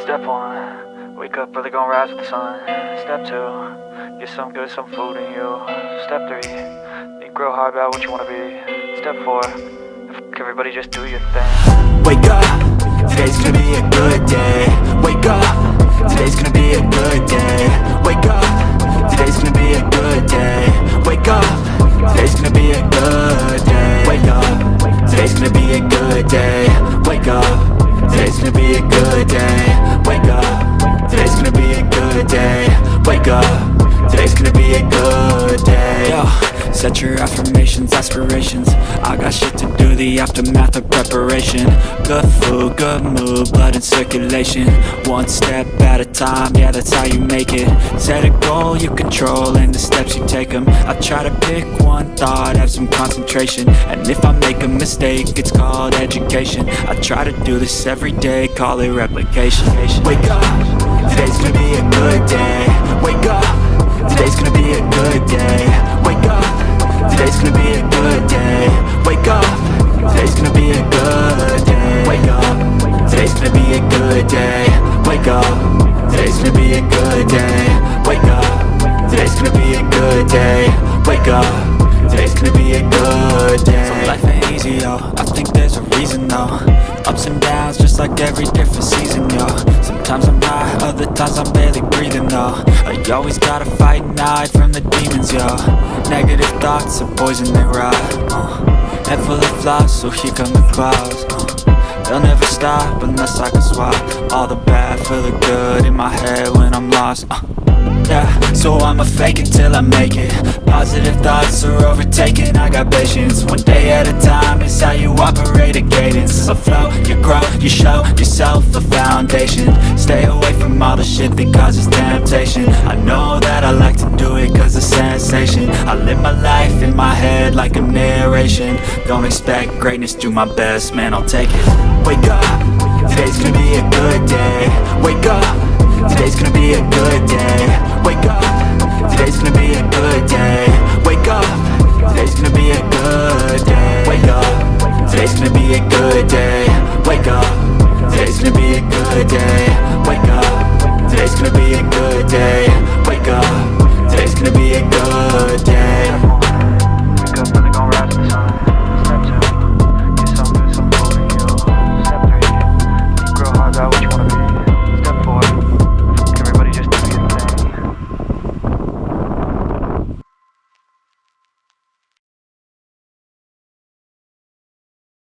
Step 1, wake up early, gonna rise with the sun. Step 2, get some good, some food in you. Step 3, think real hard about what you wanna be. Step 4, fuck everybody, just do your thing. Wake up, today's gonna be a good day. Wake up, today's gonna be a good day. Wake up, today's gonna be a good day. Wake up, today's gonna be a good day. Wake up, today's gonna be a good day. Wake up, today's gonna be a good day. Wake up, today's gonna be a good day. Wake up, today's gonna be a good day. Yo, set your affirmations, aspirations. I got shit to do, the aftermath of preparation. Good food, good mood, blood in circulation. One step at a time, yeah, that's how you make it. Set a goal you control and the steps you take them. I try to pick one thought, have some concentration. And if I make a mistake, it's called education. I try to do this every day, call it replication. Wake up, today's gonna be a good day. Wake up, today's gonna be a good day. Wake up, today's gonna be a good day. Wake up, today's gonna be a good day. Wake up, today's gonna be a good day. Wake up, today's gonna be a good day. Wake up, today's gonna be a good day. Wake up, today's gonna be a good day. So life ain't easy, yo, I think there's a reason though. Ups and downs, just like every different season, yo. Sometimes I'm high, other times I'm barely breathing, though. I always gotta fight and hide from the demons, yo. Negative thoughts are poison, they rot. Head full of flies, so here come the clouds. They'll never stop unless I can swap all the bad for the good in my head when I'm lost. Yeah, so I'ma fake it till I make it. Positive thoughts are overtaken, I got patience. One day at a time is how you operate a cadence. A flow, you grow, you show yourself a foundation. Stay away from all the shit that causes temptation. I know that I like to do it cause it's sensation. I live my life in my head like a narration. Don't expect greatness, do my best, man, I'll take it. Wake up, today's gonna be a good day. Wake up, today's gonna be a good day. Wake up, today's gonna be a good day. Wake up, today's gonna be a good day. Wake up, today's gonna be a good day. Wake up, today's gonna be a good day. Wake up, today's gonna be a good day. Wake up, today's gonna be a good day.